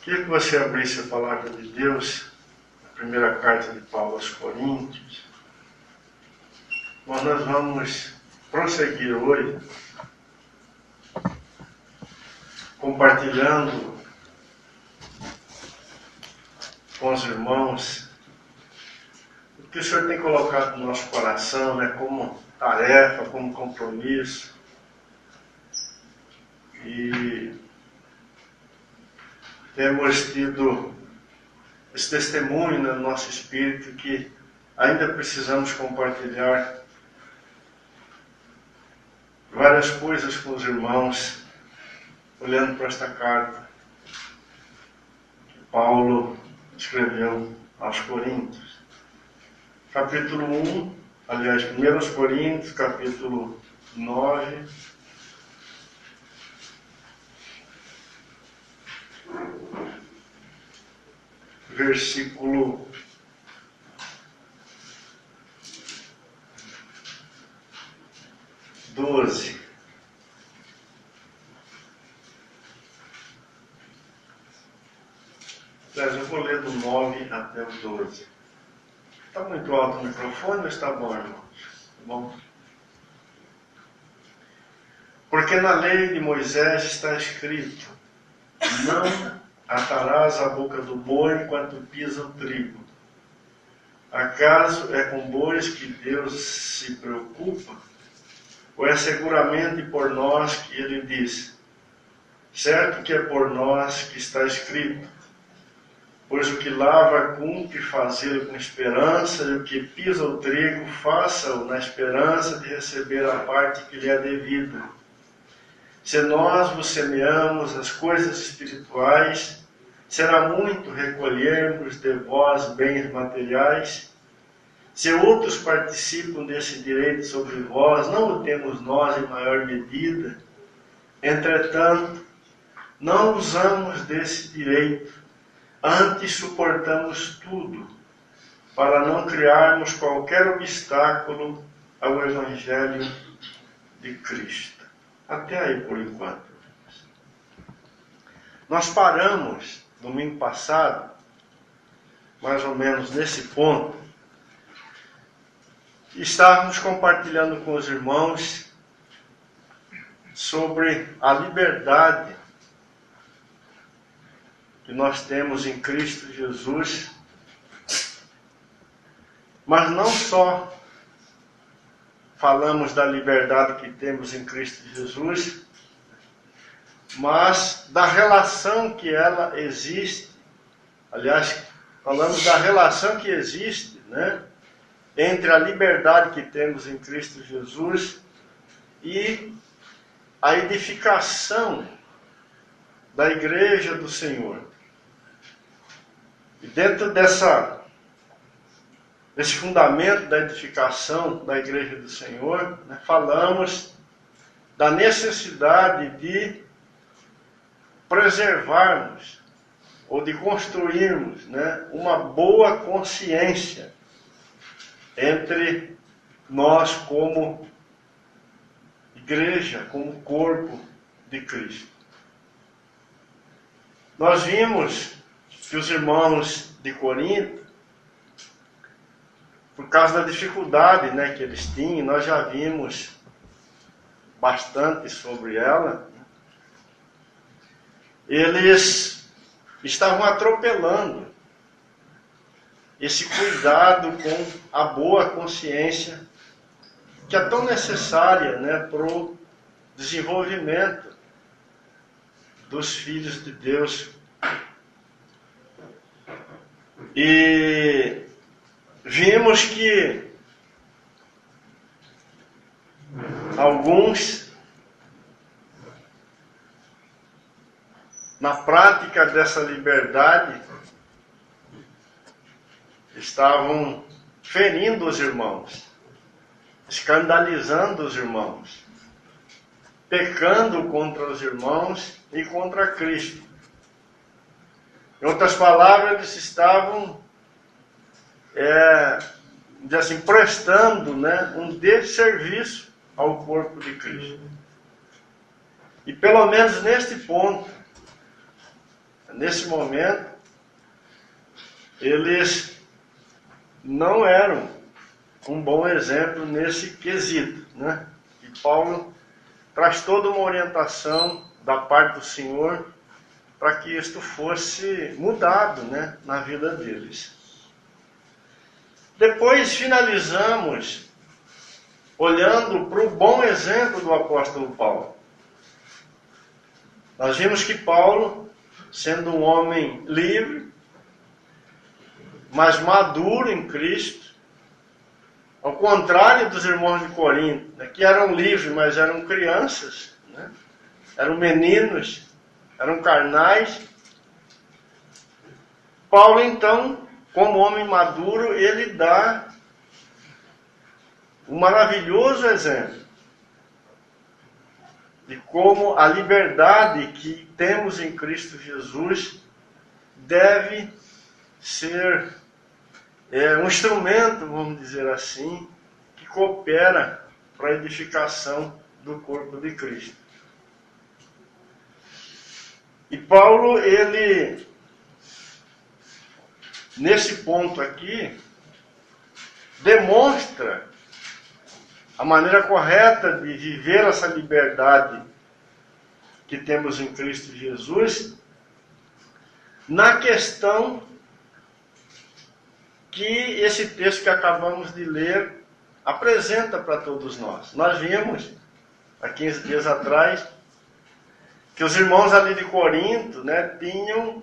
Queria que você abrisse a palavra de Deus, a primeira carta de Paulo aos Coríntios. Mas nós vamos prosseguir hoje, compartilhando com os irmãos o que o Senhor tem colocado no nosso coração, como tarefa, como compromisso. E temos tido esse testemunho no nosso espírito que ainda precisamos compartilhar várias coisas com os irmãos, olhando para esta carta que Paulo escreveu aos Coríntios. Capítulo 1, aliás, 1 Coríntios, capítulo 9, versículo 12. Aliás, eu vou ler do 9 até o 12. Está muito alto o microfone ou está bom, irmãos? Tá bom? Porque na lei de Moisés está escrito: não atarás a boca do boi enquanto pisa o trigo. Acaso é com bois que Deus se preocupa? Ou é seguramente por nós que ele diz? Certo que é por nós que está escrito: pois o que lava cumpre fazê-lo com esperança, e o que pisa o trigo, faça-o na esperança de receber a parte que lhe é devida. Se nós vos semeamos as coisas espirituais, será muito recolhermos de vós bens materiais. Se outros participam desse direito sobre vós, não o temos nós em maior medida. Entretanto, não usamos desse direito, antes suportamos tudo, para não criarmos qualquer obstáculo ao Evangelho de Cristo. Até aí por enquanto. Nós paramos domingo passado, mais ou menos nesse ponto. Estávamos compartilhando com os irmãos sobre a liberdade que nós temos em Cristo Jesus, mas não só falamos da liberdade que temos em Cristo Jesus, mas da relação que ela existe. Aliás, falamos da relação que existe, entre a liberdade que temos em Cristo Jesus e a edificação da igreja do Senhor. E dentro desse fundamento da edificação da igreja do Senhor, falamos da necessidade de preservarmos ou de construirmos uma boa consciência entre nós como igreja, como corpo de Cristo. Nós vimos que os irmãos de Corinto, por causa da dificuldade que eles tinham, nós já vimos bastante sobre ela, eles estavam atropelando esse cuidado com a boa consciência que é tão necessária para o desenvolvimento dos filhos de Deus. E vimos que alguns, na prática dessa liberdade, estavam ferindo os irmãos, escandalizando os irmãos, pecando contra os irmãos e contra Cristo. Em outras palavras, eles estavam prestando um desserviço ao corpo de Cristo. E pelo menos neste ponto, nesse momento, eles não eram um bom exemplo nesse quesito, né? E Paulo traz toda uma orientação da parte do Senhor para que isto fosse mudado, né, na vida deles. Depois finalizamos olhando para o bom exemplo do apóstolo Paulo. Nós vimos que Paulo, sendo um homem livre, mas maduro em Cristo, ao contrário dos irmãos de Corinto, né, que eram livres, mas eram crianças, né, eram meninos, eram carnais. Paulo, então, como homem maduro, ele dá um maravilhoso exemplo de como a liberdade que temos em Cristo Jesus deve ser um instrumento, vamos dizer assim, que coopera para a edificação do corpo de Cristo. E Paulo, ele, nesse ponto aqui, demonstra a maneira correta de viver essa liberdade que temos em Cristo Jesus, na questão que esse texto que acabamos de ler apresenta para todos nós. Nós vimos, há 15 dias atrás, que os irmãos ali de Corinto, né, tinham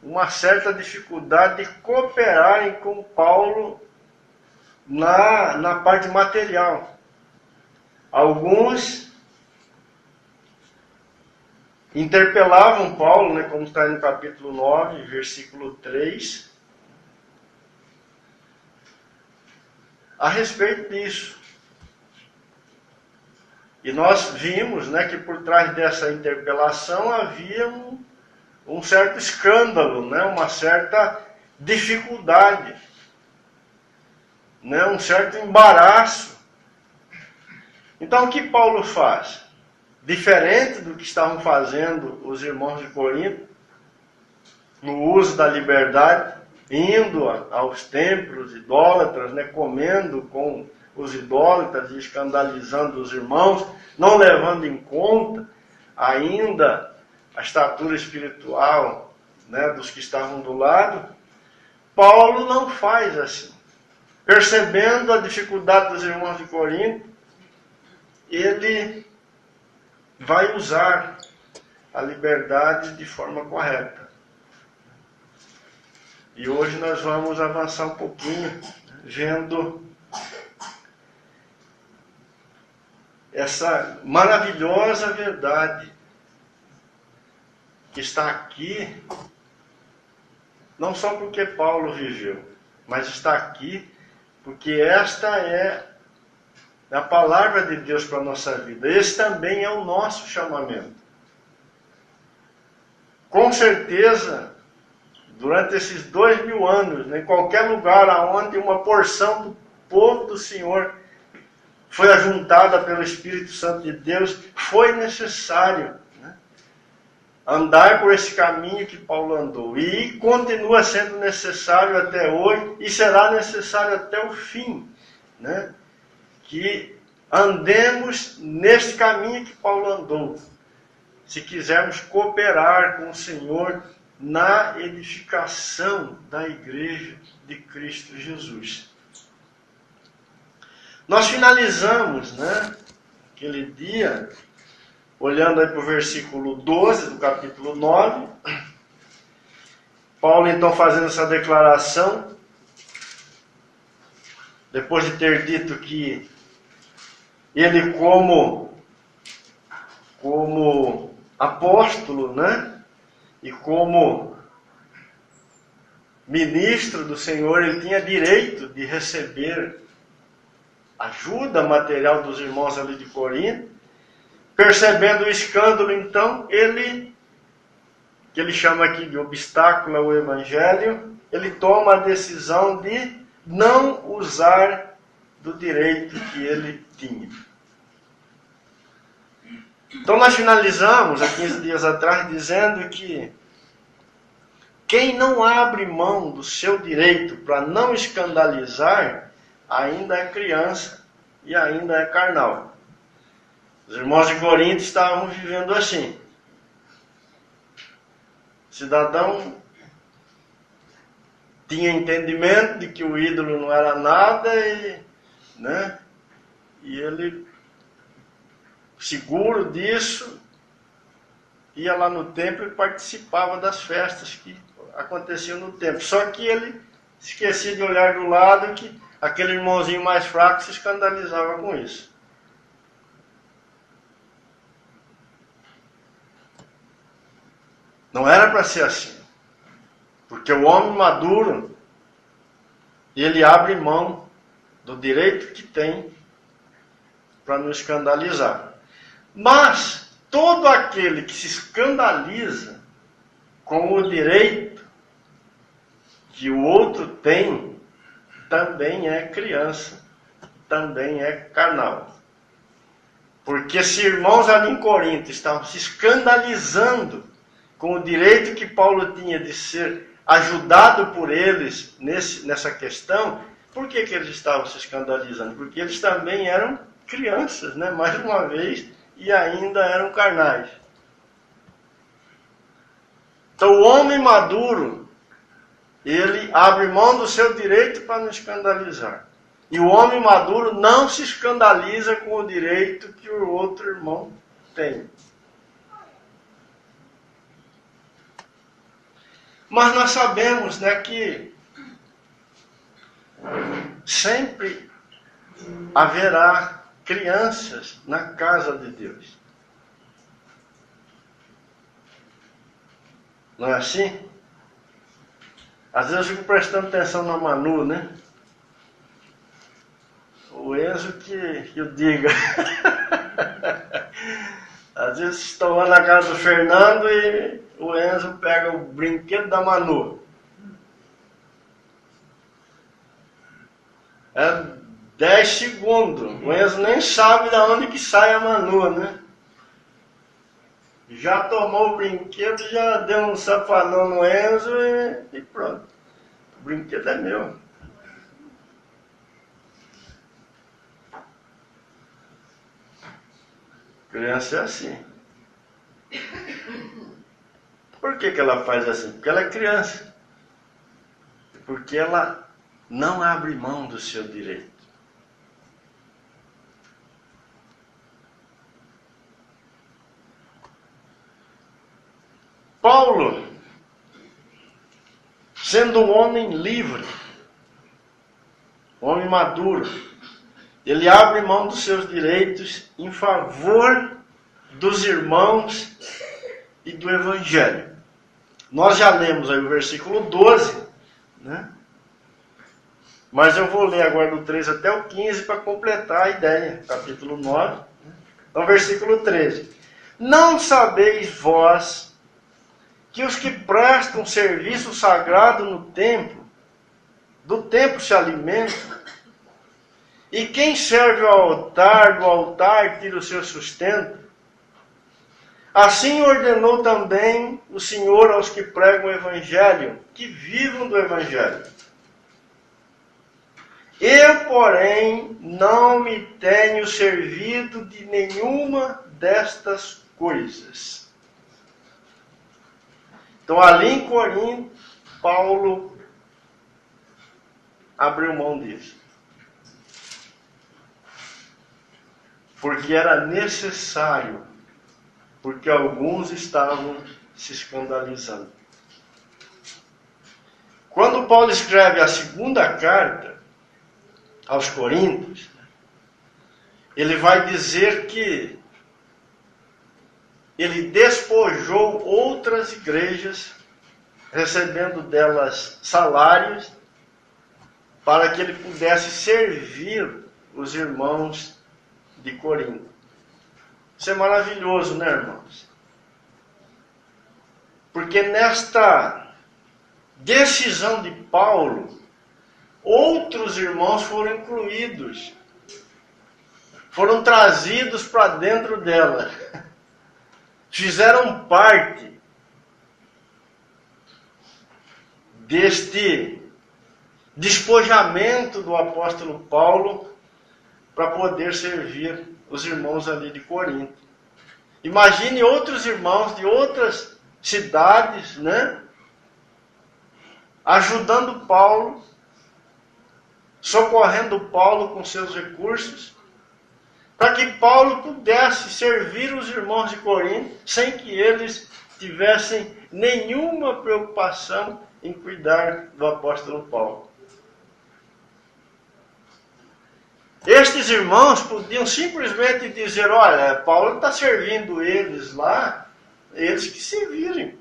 uma certa dificuldade de cooperarem com Paulo na parte material. Alguns interpelavam Paulo, né, como está no capítulo 9, versículo 3, a respeito disso. E nós vimos, né, que por trás dessa interpelação havia um certo escândalo, né, uma certa dificuldade, né, um certo embaraço. Então o que Paulo faz? Diferente do que estavam fazendo os irmãos de Corinto, no uso da liberdade, indo aos templos idólatras, né, comendo com os idólatras e escandalizando os irmãos, não levando em conta ainda a estatura espiritual, né, dos que estavam do lado. Paulo não faz assim. Percebendo a dificuldade dos irmãos de Corinto, ele vai usar a liberdade de forma correta. E hoje nós vamos avançar um pouquinho, vendo essa maravilhosa verdade que está aqui, não só porque Paulo viveu, mas está aqui porque esta é a palavra de Deus para a nossa vida. Esse também é o nosso chamamento. Com certeza, durante esses 2000 anos, em qualquer lugar onde uma porção do povo do Senhor foi ajuntada pelo Espírito Santo de Deus, foi necessário, né, andar por esse caminho que Paulo andou. E continua sendo necessário até hoje, e será necessário até o fim, né, que andemos neste caminho que Paulo andou, se quisermos cooperar com o Senhor na edificação da igreja de Cristo Jesus. Nós finalizamos, né, aquele dia, olhando aí para o versículo 12 do capítulo 9, Paulo então fazendo essa declaração, depois de ter dito que ele como apóstolo, né, e como ministro do Senhor, ele tinha direito de receber ajuda material dos irmãos ali de Corinto. Percebendo o escândalo, então, que ele chama aqui de obstáculo ao evangelho, ele toma a decisão de não usar do direito que ele tinha. Então nós finalizamos, há 15 dias atrás, dizendo que quem não abre mão do seu direito para não escandalizar, ainda é criança e ainda é carnal. Os irmãos de Corinto estavam vivendo assim. O cidadão tinha entendimento de que o ídolo não era nada e ele, seguro disso, ia lá no templo e participava das festas que aconteciam no templo. Só que ele esquecia de olhar do lado que aquele irmãozinho mais fraco se escandalizava com isso. Não era para ser assim. Porque o homem maduro, ele abre mão do direito que tem para não escandalizar. Mas todo aquele que se escandaliza com o direito que o outro tem, também é criança, também é carnal. Porque se irmãos ali em Corinto estavam se escandalizando com o direito que Paulo tinha de ser ajudado por eles nessa questão, por que eles estavam se escandalizando? Porque eles também eram crianças, mais uma vez, e ainda eram carnais. Então o homem maduro, ele abre mão do seu direito para não escandalizar. E o homem maduro não se escandaliza com o direito que o outro irmão tem. Mas nós sabemos, que sempre haverá crianças na casa de Deus. Não é assim? Às vezes eu fico prestando atenção na Manu, O Enzo que eu diga. Às vezes estou lá na casa do Fernando e o Enzo pega o brinquedo da Manu. É 10 segundos. O Enzo nem sabe de onde que sai a Manu, Já tomou o brinquedo, já deu um safanão no Enzo e pronto. O brinquedo é meu. Criança é assim. Por que ela faz assim? Porque ela é criança. Porque ela não abre mão do seu direito. Paulo, sendo um homem livre, um homem maduro, ele abre mão dos seus direitos em favor dos irmãos e do Evangelho. Nós já lemos aí o versículo 12, Mas eu vou ler agora do 3 até o 15 para completar a ideia. Capítulo 9, então versículo 13. Não sabeis vós que os que prestam serviço sagrado no templo, do templo se alimentam, e quem serve ao altar, do altar tira o seu sustento? Assim ordenou também o Senhor aos que pregam o Evangelho, que vivam do Evangelho. Eu, porém, não me tenho servido de nenhuma destas coisas. Então, ali em Corinto, Paulo abriu mão disso. Porque era necessário, porque alguns estavam se escandalizando. Quando Paulo escreve a segunda carta aos Coríntios, ele vai dizer que ele despojou outras igrejas, recebendo delas salários, para que ele pudesse servir os irmãos de Corinto. Isso é maravilhoso, irmãos? Porque nesta decisão de Paulo, outros irmãos foram incluídos, foram trazidos para dentro dela, fizeram parte. deste despojamento do apóstolo Paulo para poder servir os irmãos ali de Corinto. Imagine outros irmãos de outras cidades, né? Ajudando Paulo, socorrendo Paulo com seus recursos, para que Paulo pudesse servir os irmãos de Corinto sem que eles tivessem nenhuma preocupação em cuidar do apóstolo Paulo. Estes irmãos podiam simplesmente dizer: olha, Paulo está servindo eles lá, eles que se virem.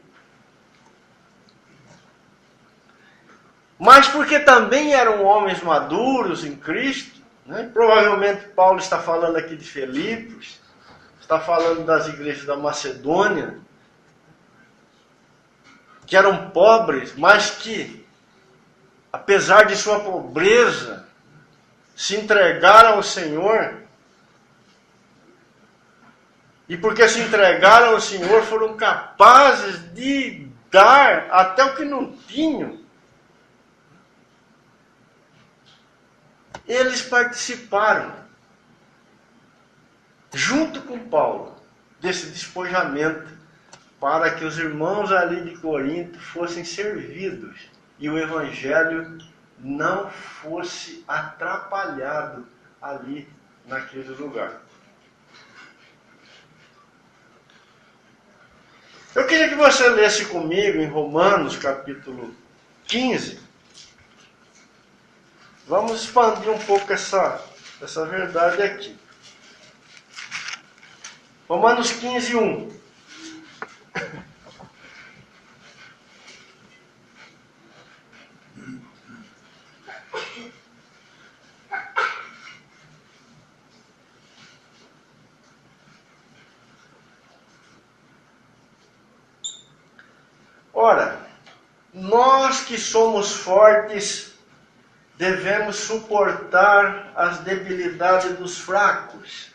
Mas porque também eram homens maduros em Cristo, né? Provavelmente Paulo está falando aqui de Filipos, está falando das igrejas da Macedônia, que eram pobres, mas que, apesar de sua pobreza, se entregaram ao Senhor. E porque se entregaram ao Senhor, foram capazes de dar até o que não tinham. Eles participaram, junto com Paulo, desse despojamento, para que os irmãos ali de Corinto fossem servidos e o Evangelho não fosse atrapalhado ali naquele lugar. Eu queria que você lesse comigo em Romanos capítulo 15. Vamos expandir um pouco essa verdade aqui. Romanos 15, 1. Ora, nós que somos fortes, devemos suportar as debilidades dos fracos.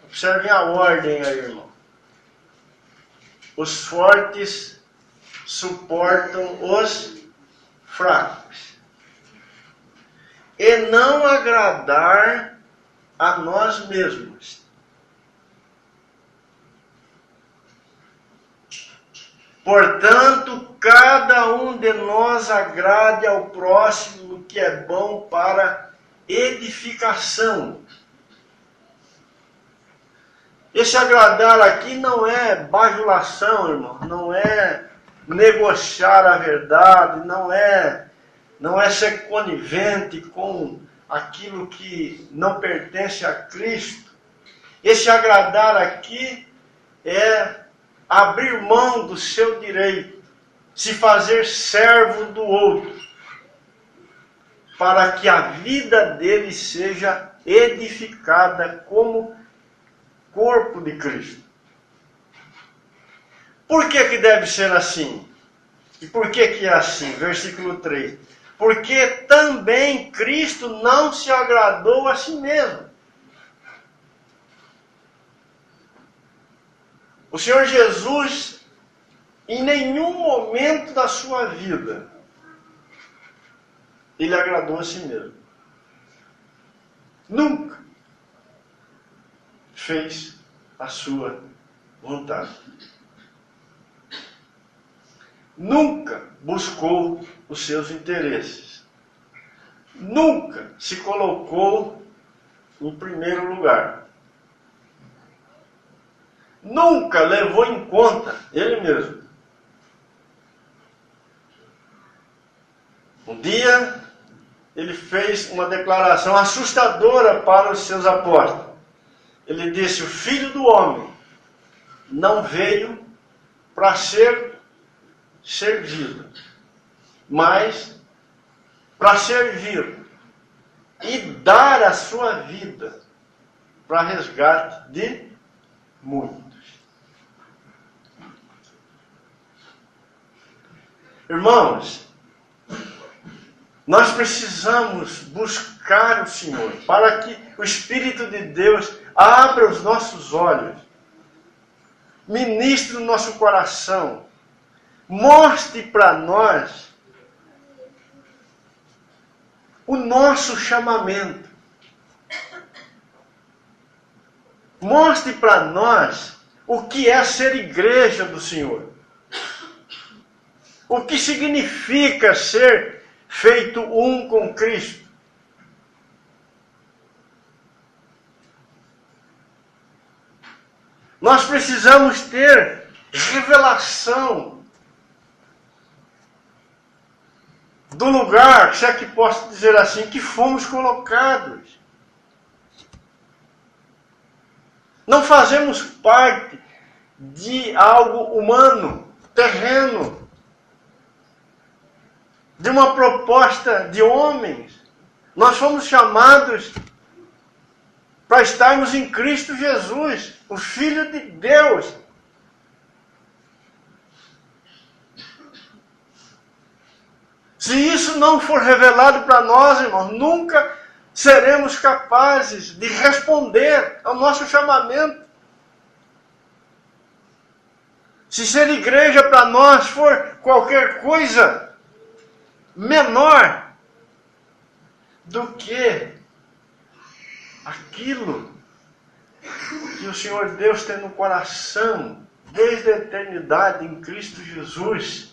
Observem a ordem aí, irmão. Os fortes suportam os fracos. E não agradar a nós mesmos. Portanto, cada um de nós agrade ao próximo o que é bom para edificação. Esse agradar aqui não é bajulação, irmão. Não é negociar a verdade, não é ser conivente com aquilo que não pertence a Cristo. Esse agradar aqui é abrir mão do seu direito, se fazer servo do outro, para que a vida dele seja edificada como corpo de Cristo. Por que deve ser assim? E por que é assim? Versículo 3. Porque também Cristo não se agradou a si mesmo. O Senhor Jesus, em nenhum momento da sua vida, Ele agradou a si mesmo. Nunca fez a sua vontade. Nunca buscou os seus interesses. Nunca se colocou em primeiro lugar. Nunca levou em conta ele mesmo. Um dia, ele fez uma declaração assustadora para os seus apóstolos. Ele disse: o Filho do Homem não veio para ser servido, mas para servir e dar a sua vida para resgate de muitos. Irmãos, nós precisamos buscar o Senhor para que o Espírito de Deus abra os nossos olhos, ministre o nosso coração, mostre para nós o nosso chamamento. Mostre para nós o que é ser igreja do Senhor. O que significa ser feito um com Cristo. Nós precisamos ter revelação do lugar, se é que posso dizer assim, que fomos colocados. Não fazemos parte de algo humano, terreno, de uma proposta de homens. Nós fomos chamados para estarmos em Cristo Jesus, o Filho de Deus. Se isso não for revelado para nós, irmãos, nunca seremos capazes de responder ao nosso chamamento. Se ser igreja para nós for qualquer coisa menor do que aquilo que o Senhor Deus tem no coração desde a eternidade em Cristo Jesus,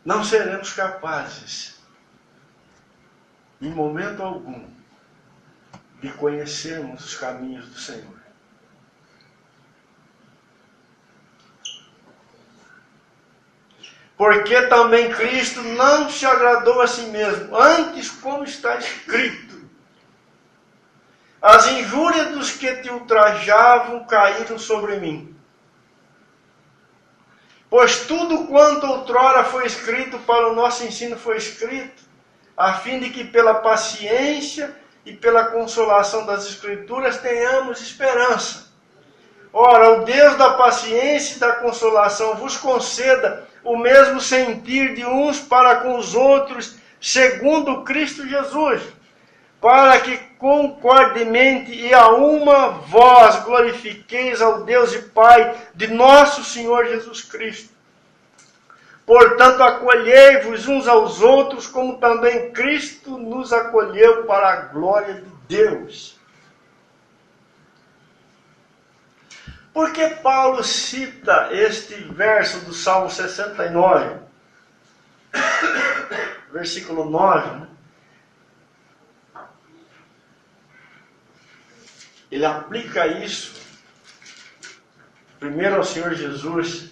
não seremos capazes, em momento algum, de conhecermos os caminhos do Senhor. Porque também Cristo não se agradou a si mesmo, antes, como está escrito: as injúrias dos que te ultrajavam caíram sobre mim. Pois tudo quanto outrora foi escrito para o nosso ensino foi escrito, a fim de que pela paciência e pela consolação das Escrituras tenhamos esperança. Ora, o Deus da paciência e da consolação vos conceda o mesmo sentir de uns para com os outros, segundo Cristo Jesus, para que concordemente e a uma voz glorifiqueis ao Deus e Pai de nosso Senhor Jesus Cristo. Portanto, acolhei-vos uns aos outros, como também Cristo nos acolheu para a glória de Deus. Por que Paulo cita este verso do Salmo 69? Versículo 9, né? Ele aplica isso primeiro ao Senhor Jesus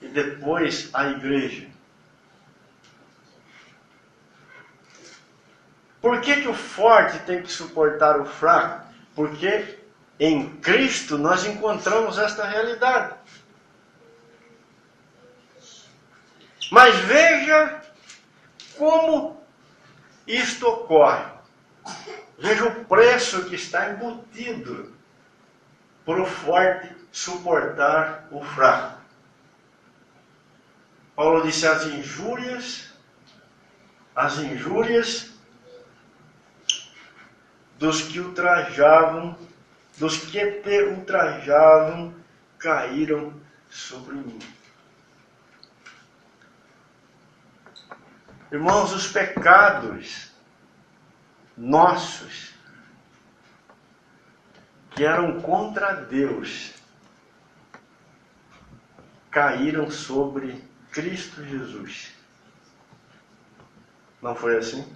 e depois à igreja. Por que o forte tem que suportar o fraco? Porque em Cristo nós encontramos esta realidade. Mas veja como isto ocorre. Veja o preço que está embutido para o forte suportar o fraco. Paulo disse: as injúrias dos que ultrajavam, dos que te ultrajavam, caíram sobre mim. Irmãos, os pecados nossos, que eram contra Deus, caíram sobre Cristo Jesus. Não foi assim?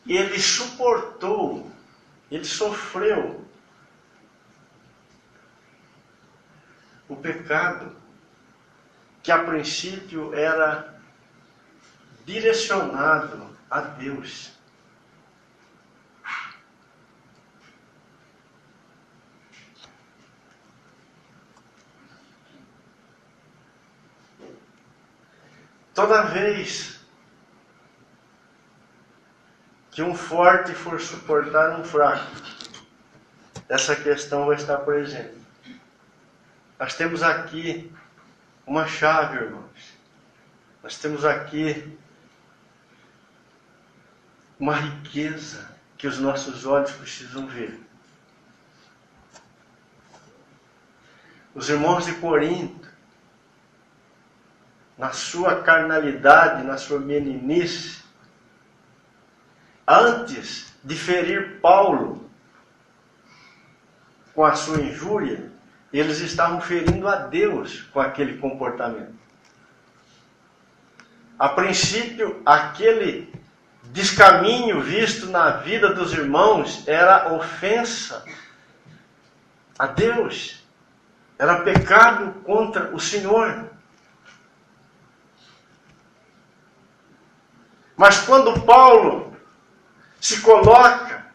Ele suportou, ele sofreu o pecado que a princípio era direcionado a Deus. Toda vez que um forte for suportar um fraco, essa questão vai estar presente. Nós temos aqui uma chave, irmãos. Nós temos aqui uma riqueza que os nossos olhos precisam ver. Os irmãos de Corinto, na sua carnalidade, na sua meninice, antes de ferir Paulo com a sua injúria, eles estavam ferindo a Deus com aquele comportamento. A princípio, aquele descaminho visto na vida dos irmãos era ofensa a Deus, era pecado contra o Senhor. Mas quando Paulo se coloca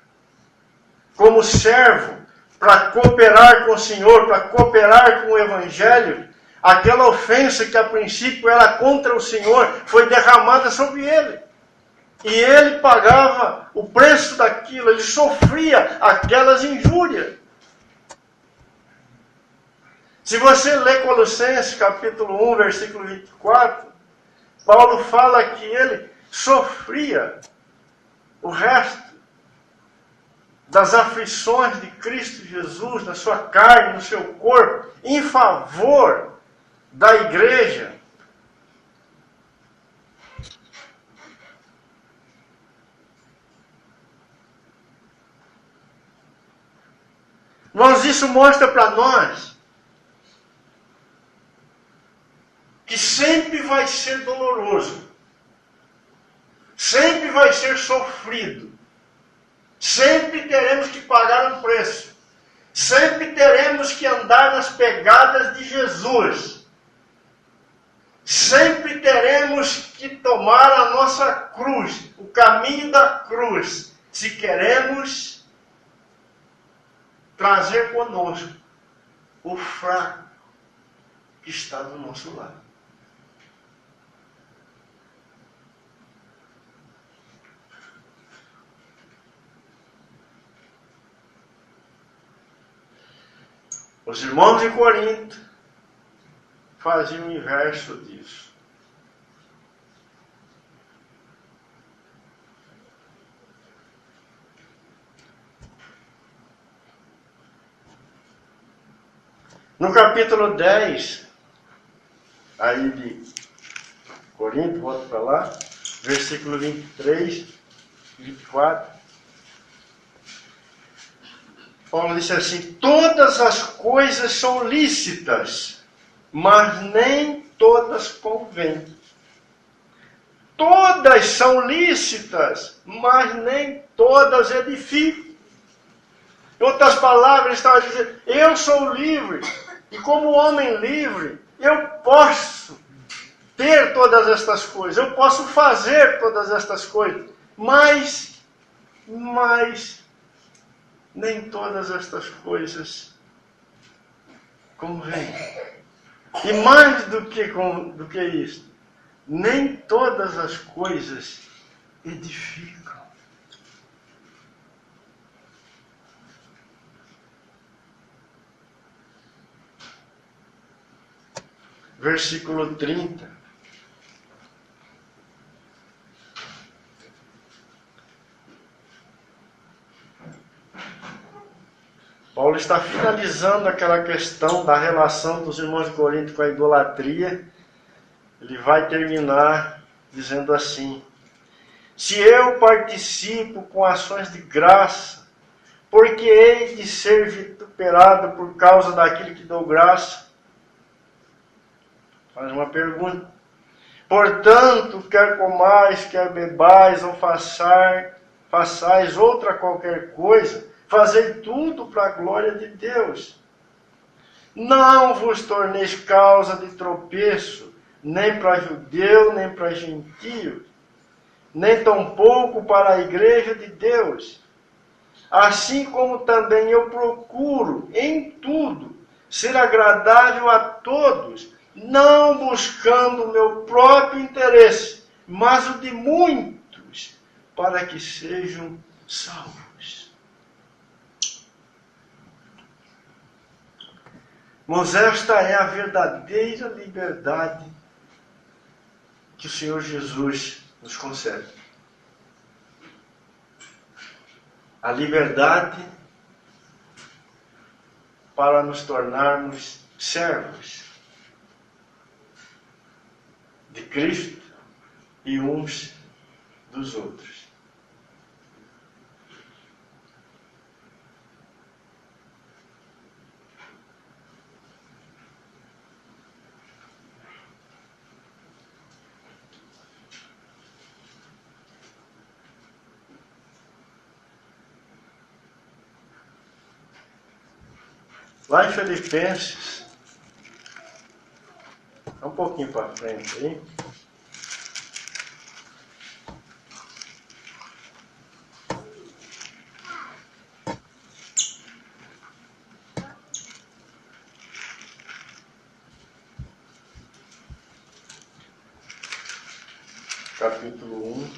como servo para cooperar com o Senhor, para cooperar com o Evangelho, aquela ofensa que a princípio era contra o Senhor foi derramada sobre ele. E ele pagava o preço daquilo, ele sofria aquelas injúrias. Se você ler Colossenses capítulo 1, versículo 24, Paulo fala que ele sofria o resto das aflições de Cristo Jesus na sua carne, no seu corpo, em favor da igreja. Mas isso mostra para nós que sempre vai ser doloroso, sempre vai ser sofrido, sempre teremos que pagar um preço, sempre teremos que andar nas pegadas de Jesus, sempre teremos que tomar a nossa cruz, o caminho da cruz, se queremos trazer conosco o fraco que está do nosso lado. Os irmãos de Corinto faziam o inverso disso. No capítulo 10, aí de Corinto, volta para lá, versículo 23, 24, Paulo disse assim: todas as coisas são lícitas, mas nem todas convêm. Todas são lícitas, mas nem todas edificam. Em outras palavras, estava dizendo: eu sou livre, e como homem livre, eu posso ter todas estas coisas, eu posso fazer todas estas coisas, mas nem todas estas coisas convêm. E mais do que isso, nem todas as coisas edificam. Versículo 30. Paulo está finalizando aquela questão da relação dos irmãos de Corinto com a idolatria. Ele vai terminar dizendo assim: se eu participo com ações de graça, porque hei de ser vituperado por causa daquilo que dou graça? Faz uma pergunta. Portanto, quer comais, quer bebais, ou façais outra qualquer coisa, fazei tudo para a glória de Deus. Não vos torneis causa de tropeço, nem para judeu, nem para gentio, nem tampouco para a igreja de Deus. Assim como também eu procuro, em tudo, ser agradável a todos, não buscando o meu próprio interesse, mas o de muitos, para que sejam salvos. Mas esta é a verdadeira liberdade que o Senhor Jesus nos concede. A liberdade para nos tornarmos servos de Cristo e uns dos outros. Lá em Filipenses, um pouquinho para frente aí. Capítulo 1,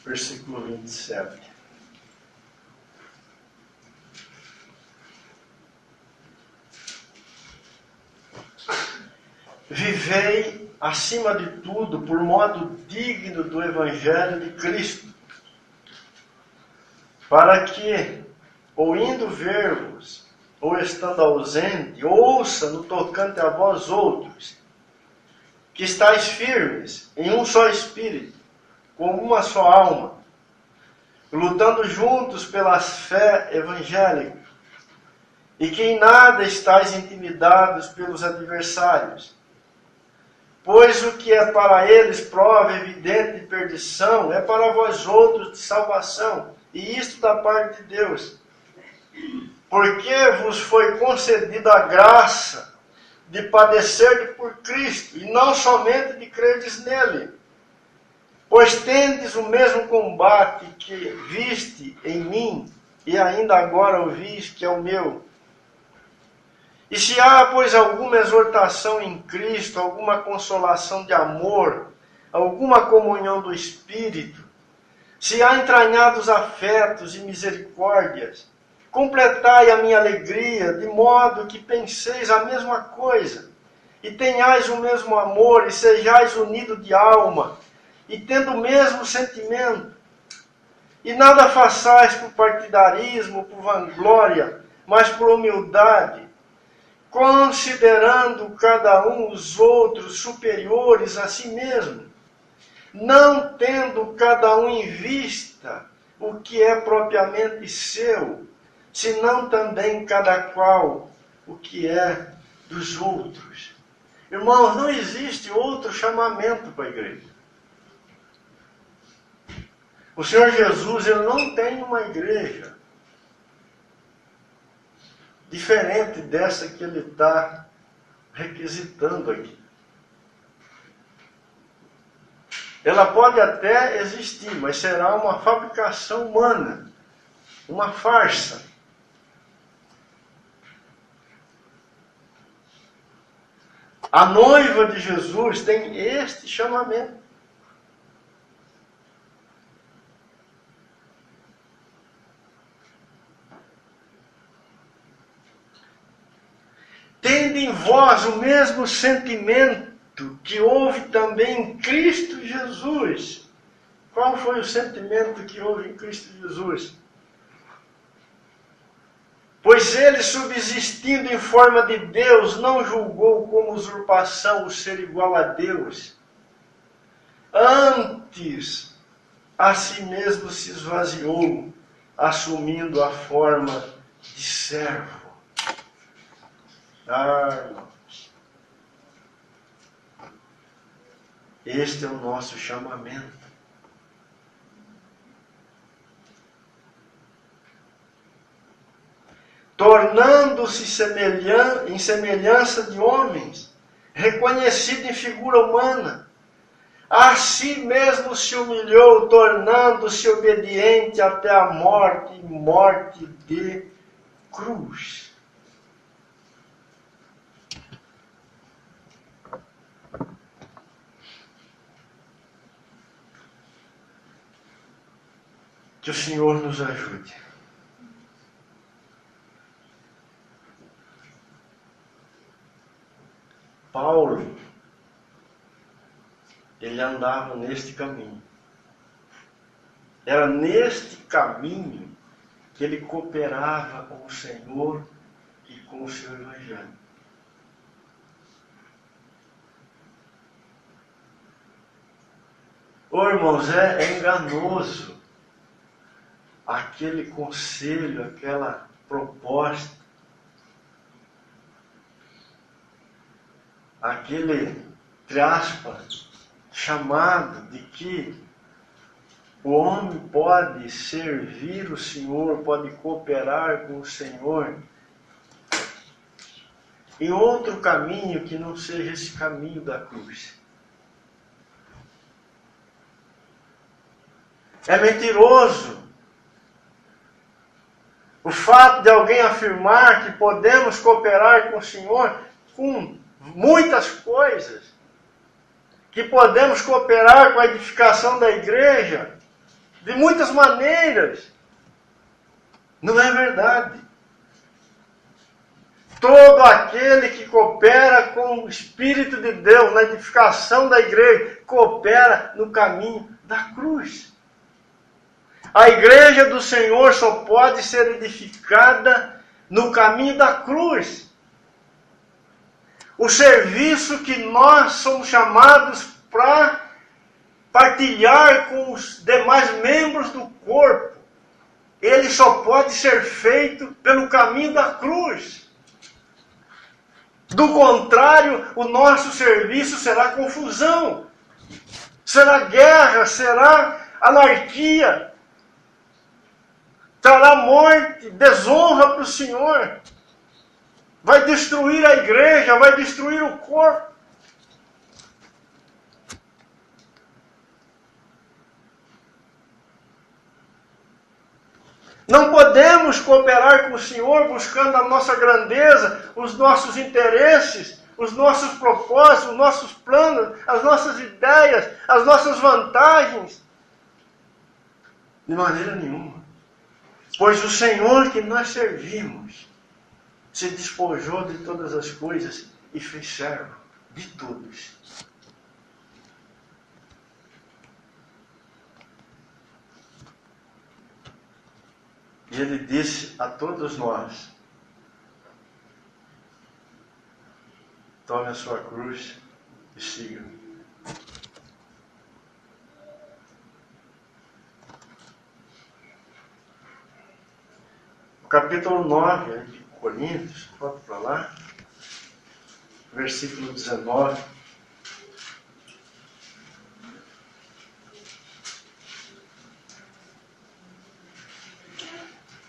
versículo 27. Vivei, acima de tudo, por modo digno do Evangelho de Cristo, para que, ou indo ver-vos, ou estando ausente, ouça no tocante a vós outros, que estáis firmes em um só espírito, com uma só alma, lutando juntos pela fé evangélica, e que em nada estáis intimidados pelos adversários. Pois o que é para eles prova evidente de perdição, é para vós outros de salvação, e isto da parte de Deus. Porque vos foi concedida a graça de padecer por Cristo, e não somente de crerdes nele. Pois tendes o mesmo combate que viste em mim, e ainda agora ouvis que é o meu. E se há, pois, alguma exortação em Cristo, alguma consolação de amor, alguma comunhão do Espírito, se há entranhados afetos e misericórdias, completai a minha alegria, de modo que penseis a mesma coisa, e tenhais o mesmo amor, e sejais unidos de alma, e tendo o mesmo sentimento. E nada façais por partidarismo, por vanglória, mas por humildade, considerando cada um os outros superiores a si mesmo, não tendo cada um em vista o que é propriamente seu, senão também cada qual o que é dos outros. Irmãos, não existe outro chamamento para a igreja. O Senhor Jesus, ele não tem uma igreja diferente dessa que ele está requisitando aqui. Ela pode até existir, mas será uma fabricação humana, uma farsa. A noiva de Jesus tem este chamamento. Tende em vós o mesmo sentimento que houve também em Cristo Jesus. Qual foi o sentimento que houve em Cristo Jesus? Pois ele, subsistindo em forma de Deus, não julgou como usurpação o ser igual a Deus. Antes, a si mesmo se esvaziou, assumindo a forma de servo. Irmãos, este é o nosso chamamento. Tornando-se em semelhança de homens, reconhecido em figura humana, a si mesmo se humilhou, tornando-se obediente até a morte, morte de cruz. Que o Senhor nos ajude. Paulo, ele andava neste caminho. Era neste caminho que ele cooperava com o Senhor e com o seu Evangelho. Irmãos, é enganoso aquele conselho, aquela proposta, aquele, entre aspas, chamado de que o homem pode servir o Senhor, pode cooperar com o Senhor em outro caminho que não seja esse caminho da cruz. É mentiroso o fato de alguém afirmar que podemos cooperar com o Senhor com muitas coisas, que podemos cooperar com a edificação da igreja de muitas maneiras. Não é verdade. Todo aquele que coopera com o Espírito de Deus na edificação da igreja, coopera no caminho da cruz. A igreja do Senhor só pode ser edificada no caminho da cruz. O serviço que nós somos chamados para partilhar com os demais membros do corpo, ele só pode ser feito pelo caminho da cruz. Do contrário, o nosso serviço será confusão, será guerra, será anarquia, trará morte, desonra para o Senhor. Vai destruir a igreja, vai destruir o corpo. Não podemos cooperar com o Senhor buscando a nossa grandeza, os nossos interesses, os nossos propósitos, os nossos planos, as nossas ideias, as nossas vantagens. De maneira nenhuma. Pois o Senhor que nós servimos se despojou de todas as coisas e fez servo de todos. E ele disse a todos nós: tome a sua cruz e siga-me. O capítulo 9 de Coríntios, volta para lá, versículo 19.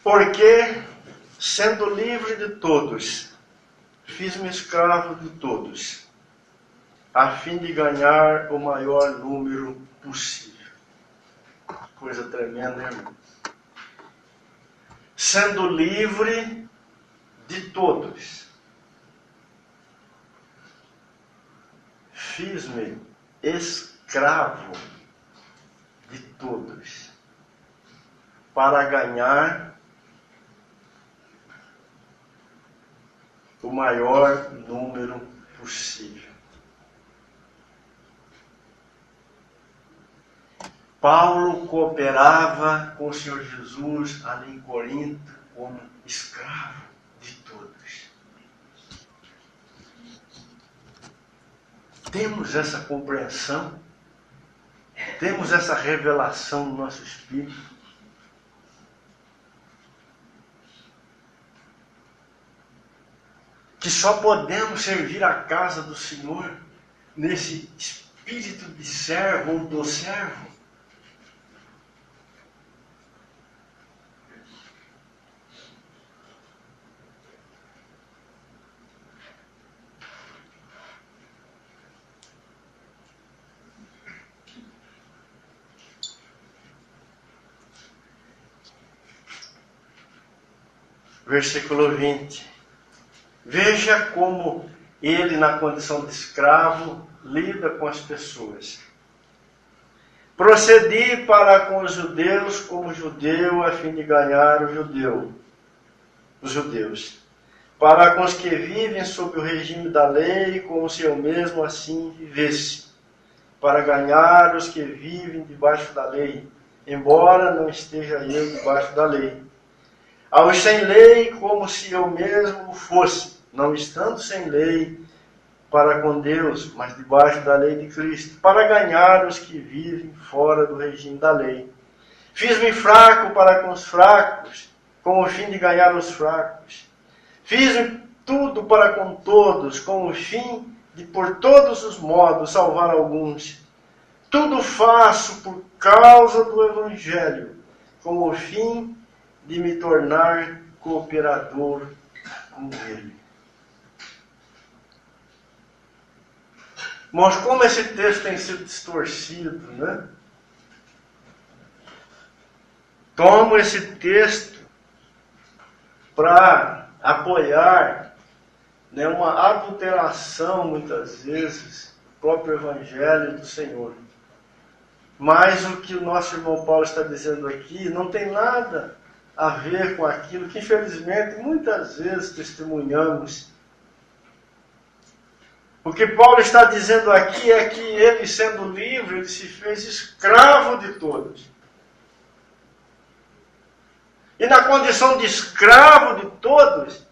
Porque, sendo livre de todos, fiz-me escravo de todos, a fim de ganhar o maior número possível. Coisa tremenda, irmão. Sendo livre de todos, fiz-me escravo de todos, para ganhar o maior número possível. Paulo cooperava com o Senhor Jesus ali em Corinto como escravo de todos. Temos essa compreensão? Temos essa revelação no nosso espírito? Que só podemos servir a casa do Senhor nesse espírito de servo ou do servo? Versículo 20. Veja como ele, na condição de escravo, lida com as pessoas. Procedi para com os judeus como judeu, a fim de ganhar os judeus. Para com os que vivem sob o regime da lei, como se eu mesmo assim vivesse. Para ganhar os que vivem debaixo da lei, embora não esteja eu debaixo da lei. Aos sem lei, como se eu mesmo fosse, não estando sem lei para com Deus, mas debaixo da lei de Cristo, para ganhar os que vivem fora do regime da lei. Fiz-me fraco para com os fracos, com o fim de ganhar os fracos. Fiz-me tudo para com todos, com o fim de por todos os modos salvar alguns. Tudo faço por causa do Evangelho, com o fim de me tornar cooperador com ele. Mas como esse texto tem sido distorcido, né? Tomo esse texto para apoiar, né, uma adulteração, muitas vezes, do próprio Evangelho do Senhor. Mas o que o nosso irmão Paulo está dizendo aqui não tem nada a ver com aquilo que, infelizmente, muitas vezes testemunhamos. O que Paulo está dizendo aqui é que ele, sendo livre, ele se fez escravo de todos. E na condição de escravo de todos,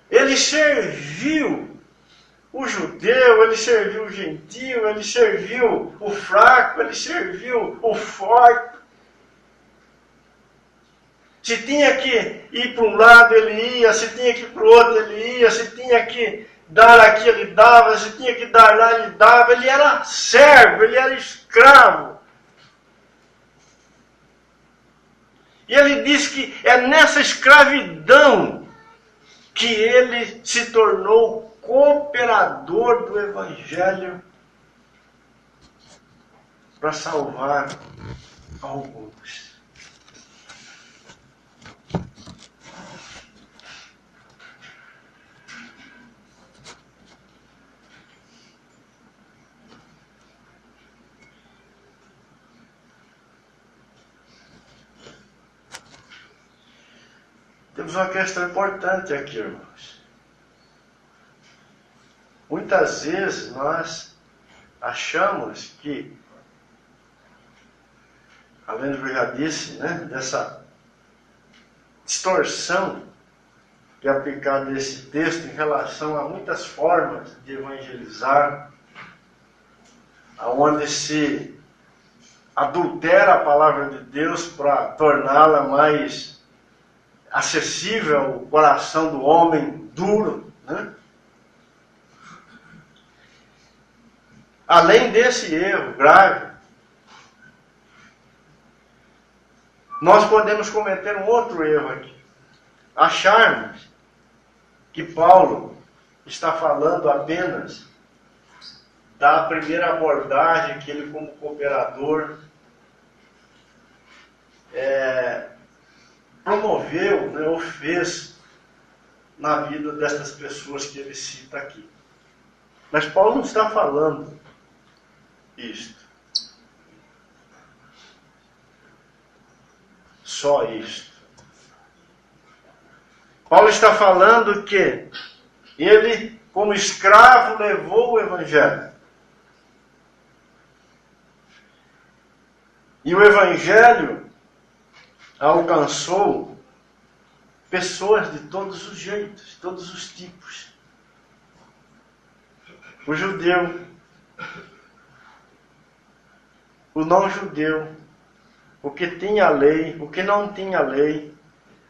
ele serviu o judeu, ele serviu o gentio, ele serviu o fraco, ele serviu o forte. Se tinha que ir para um lado, ele ia. Se tinha que ir para o outro, ele ia. Se tinha que dar aqui, ele dava. Se tinha que dar lá, ele dava. Ele era servo, ele era escravo. E ele diz que é nessa escravidão que ele se tornou cooperador do Evangelho para salvar alguns. Temos uma questão importante aqui, irmãos. Muitas vezes nós achamos que, além do que eu já disse, né, dessa distorção que é aplicada nesse texto em relação a muitas formas de evangelizar, aonde se adultera a palavra de Deus para torná-la mais acessível ao coração do homem duro, né? Além desse erro grave, nós podemos cometer um outro erro aqui. Acharmos que Paulo está falando apenas da primeira abordagem que ele, como cooperador, promoveu, né, ou fez na vida dessas pessoas que ele cita aqui. Mas Paulo não está falando isto. Só isto. Paulo está falando que ele, como escravo, levou o Evangelho. E o Evangelho alcançou pessoas de todos os jeitos, todos os tipos. O judeu, o não judeu, o que tinha a lei, o que não tinha a lei,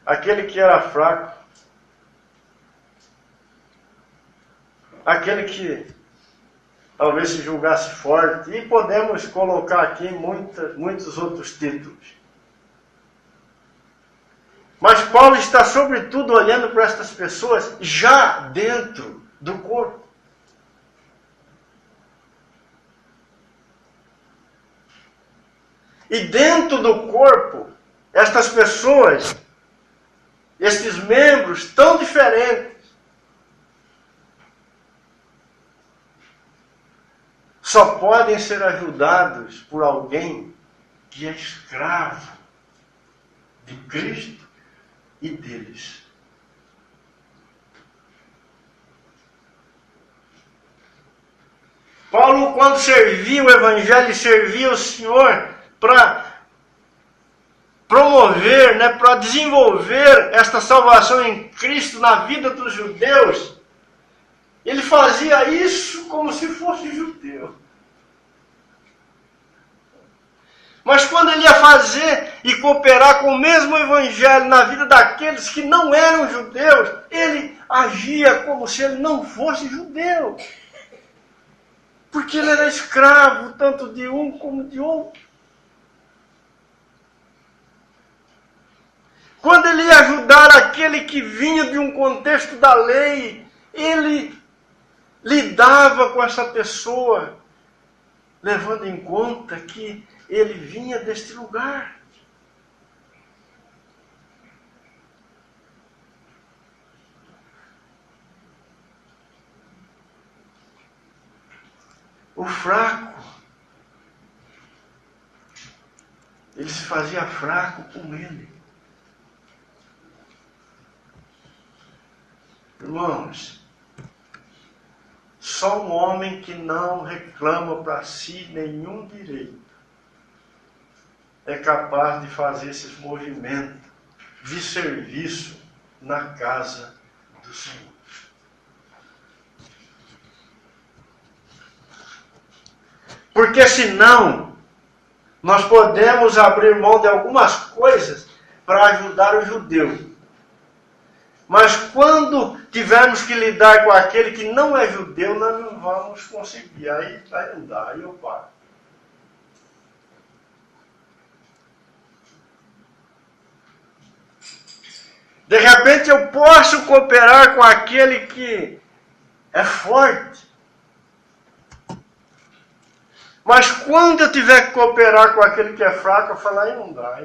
aquele que era fraco, aquele que talvez se julgasse forte, e podemos colocar aqui muitos outros títulos. Mas Paulo está sobretudo olhando para estas pessoas já dentro do corpo. E dentro do corpo, estas pessoas, estes membros tão diferentes, só podem ser ajudados por alguém que é escravo de Cristo e deles. Paulo, quando servia o Evangelho, servia o Senhor para promover, né, para desenvolver esta salvação em Cristo na vida dos judeus, ele fazia isso como se fosse judeu. Mas quando ele ia fazer e cooperar com o mesmo evangelho na vida daqueles que não eram judeus, ele agia como se ele não fosse judeu. Porque ele era escravo tanto de um como de outro. Quando ele ia ajudar aquele que vinha de um contexto da lei, ele lidava com essa pessoa, levando em conta que ele vinha deste lugar. O fraco, ele se fazia fraco com ele. Irmãos, só um homem que não reclama para si nenhum direito é capaz de fazer esses movimentos de serviço na casa do Senhor. Porque senão, nós podemos abrir mão de algumas coisas para ajudar o judeu. Mas quando tivermos que lidar com aquele que não é judeu, nós não vamos conseguir. Aí não dá, aí eu paro. De repente eu posso cooperar com aquele que é forte. Mas quando eu tiver que cooperar com aquele que é fraco, eu falo, aí não dá.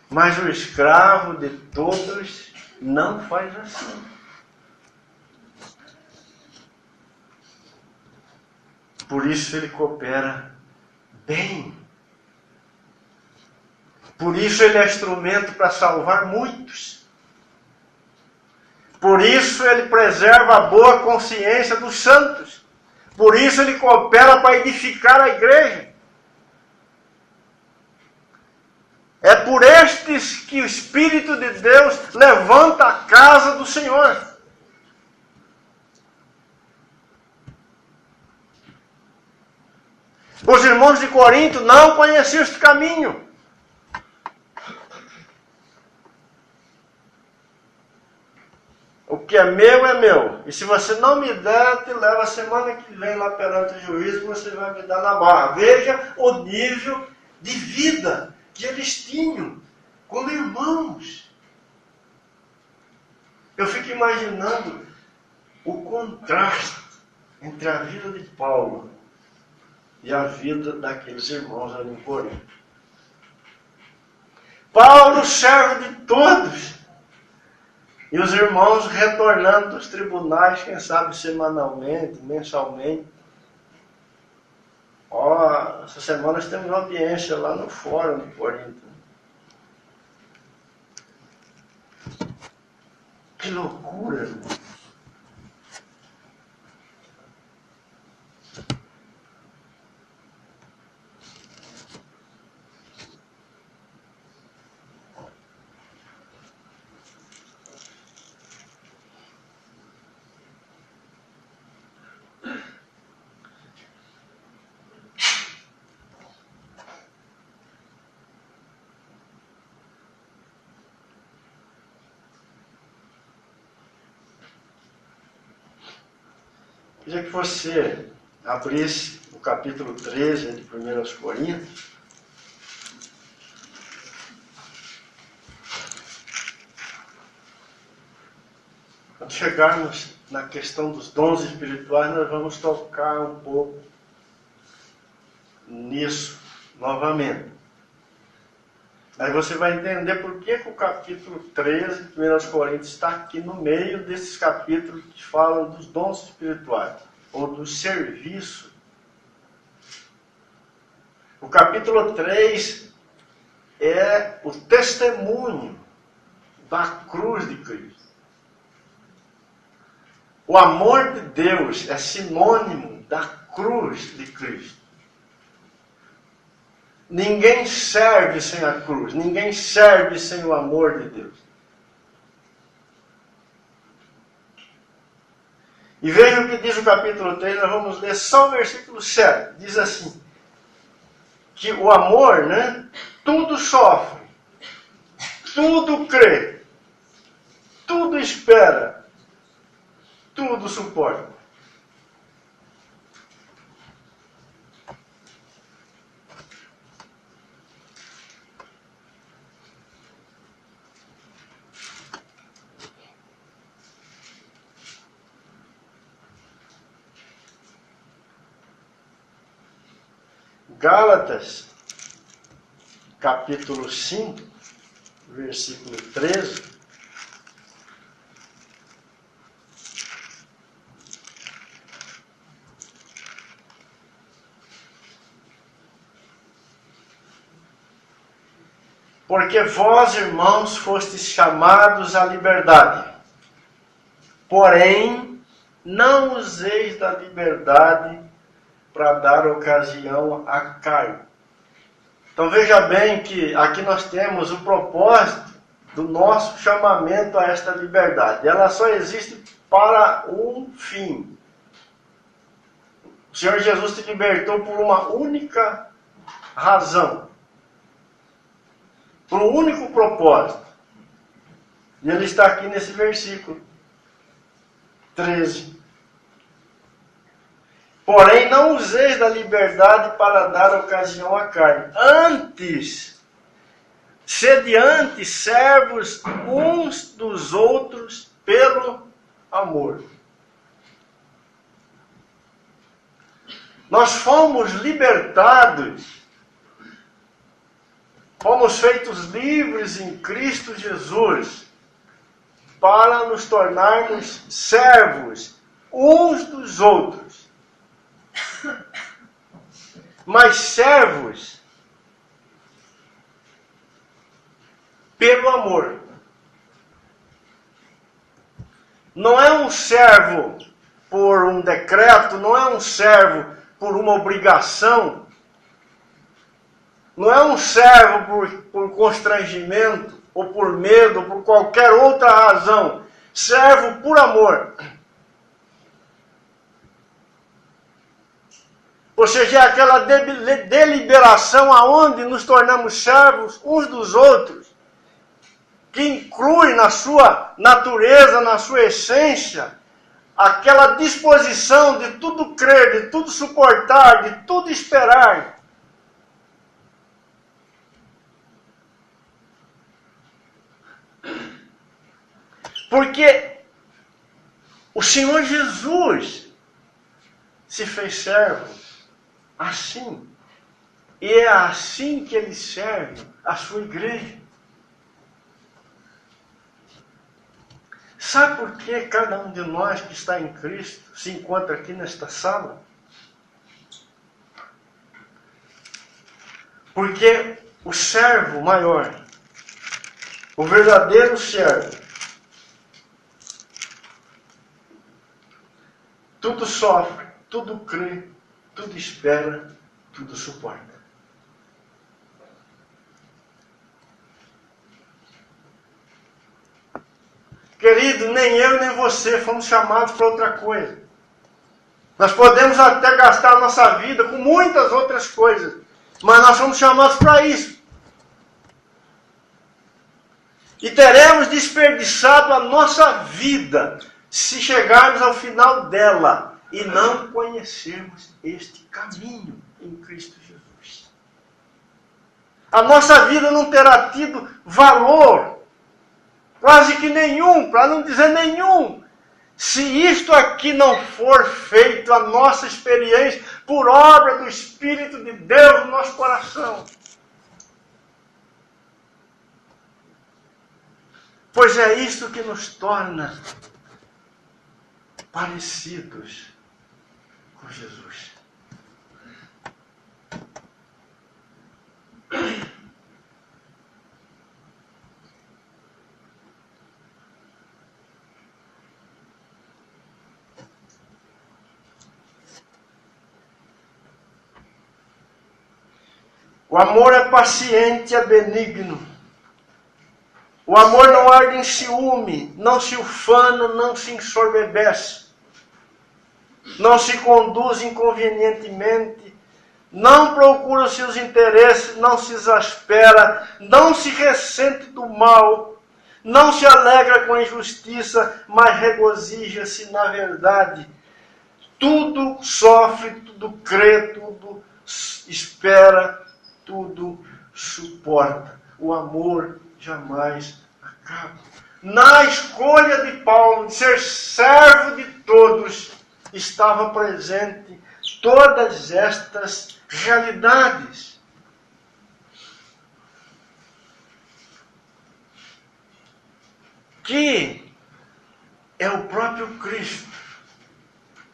Mas o escravo de todos não faz assim. Por isso ele coopera bem. Por isso ele é instrumento para salvar muitos. Por isso ele preserva a boa consciência dos santos. Por isso ele coopera para edificar a igreja. É por estes que o Espírito de Deus levanta a casa do Senhor. Os irmãos de Corinto não conheciam este caminho. O que é meu é meu. E se você não me der, eu te levo a semana que vem lá perante o juiz, você vai me dar na barra. Veja o nível de vida que eles tinham como irmãos. Eu fico imaginando o contraste entre a vida de Paulo e a vida daqueles irmãos ali em Corinto. Paulo serve de todos. E os irmãos retornando dos tribunais, quem sabe semanalmente, mensalmente. Essa semana nós temos uma audiência lá no fórum de Corinto. Que loucura, irmão. Queria que você abrisse o capítulo 13 de 1 Coríntios. Quando chegarmos na questão dos dons espirituais, nós vamos tocar um pouco nisso novamente. Aí você vai entender por que o capítulo 13 de 1 Coríntios está aqui no meio desses capítulos que falam dos dons espirituais, ou do serviço. O capítulo 3 é o testemunho da cruz de Cristo. O amor de Deus é sinônimo da cruz de Cristo. Ninguém serve sem a cruz, ninguém serve sem o amor de Deus. E veja o que diz o capítulo 3, nós vamos ler só o versículo 7. Diz assim, que o amor, né, tudo sofre, tudo crê, tudo espera, tudo suporta. Gálatas, capítulo 5, versículo 13. Porque vós, irmãos, fostes chamados à liberdade. Porém, não useis da liberdade para dar ocasião à carne. Então veja bem que aqui nós temos o propósito do nosso chamamento a esta liberdade. Ela só existe para um fim. O Senhor Jesus te libertou por uma única razão. Por um único propósito. E ele está aqui nesse versículo 13. Porém, não useis da liberdade para dar ocasião à carne. Antes, sede antes servos uns dos outros pelo amor. Nós fomos libertados, fomos feitos livres em Cristo Jesus, para nos tornarmos servos uns dos outros. Mas servos pelo amor. Não é um servo por um decreto, não é um servo por uma obrigação, não é um servo por constrangimento, ou por medo, ou por qualquer outra razão. Servo por amor. Ou seja, é aquela deliberação aonde nos tornamos servos uns dos outros, que inclui na sua natureza, na sua essência, aquela disposição de tudo crer, de tudo suportar, de tudo esperar. Porque o Senhor Jesus se fez servo assim. E é assim que ele serve a sua igreja. Sabe por que cada um de nós que está em Cristo se encontra aqui nesta sala? Porque o servo maior, o verdadeiro servo, tudo sofre, tudo crê, tudo espera, tudo suporta. Querido, nem eu nem você fomos chamados para outra coisa. Nós podemos até gastar a nossa vida com muitas outras coisas, mas nós fomos chamados para isso. E teremos desperdiçado a nossa vida se chegarmos ao final dela e não conhecermos este caminho em Cristo Jesus. A nossa vida não terá tido valor, quase que nenhum, para não dizer nenhum, se isto aqui não for feito, a nossa experiência, por obra do Espírito de Deus no nosso coração. Pois é isto que nos torna parecidos com Jesus. O amor é paciente, é benigno. O amor não arde em ciúme, não se ufana, não se ensoberbece, não se conduz inconvenientemente, não procura os seus interesses, não se exaspera, não se ressente do mal, não se alegra com a injustiça, mas regozija-se na verdade. Tudo sofre, tudo crê, tudo espera, tudo suporta. O amor jamais acaba. Na escolha de Paulo de ser servo de todos, estava presente todas estas realidades. Que é o próprio Cristo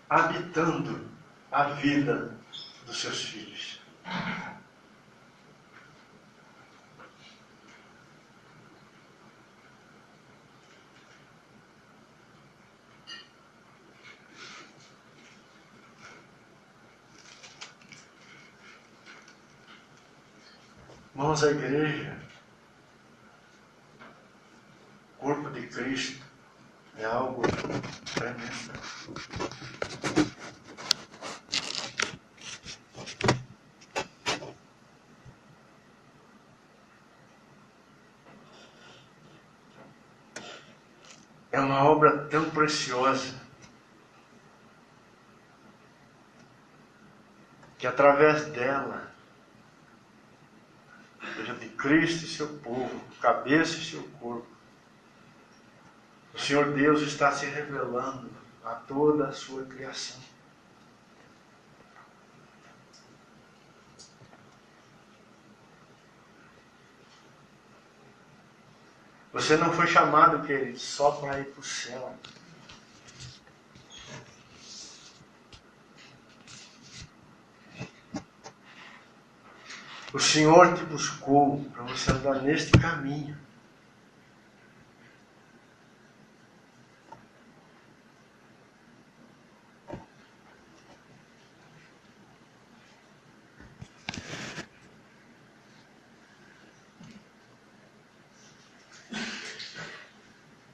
habitando a vida dos seus filhos. Irmãos, a igreja, o corpo de Cristo, é algo tremendo. É uma obra tão preciosa que através dela, seja de Cristo e seu povo, cabeça e seu corpo, o Senhor Deus está se revelando a toda a sua criação. Você não foi chamado, querido, só para ir para o céu. O Senhor te buscou para você andar neste caminho.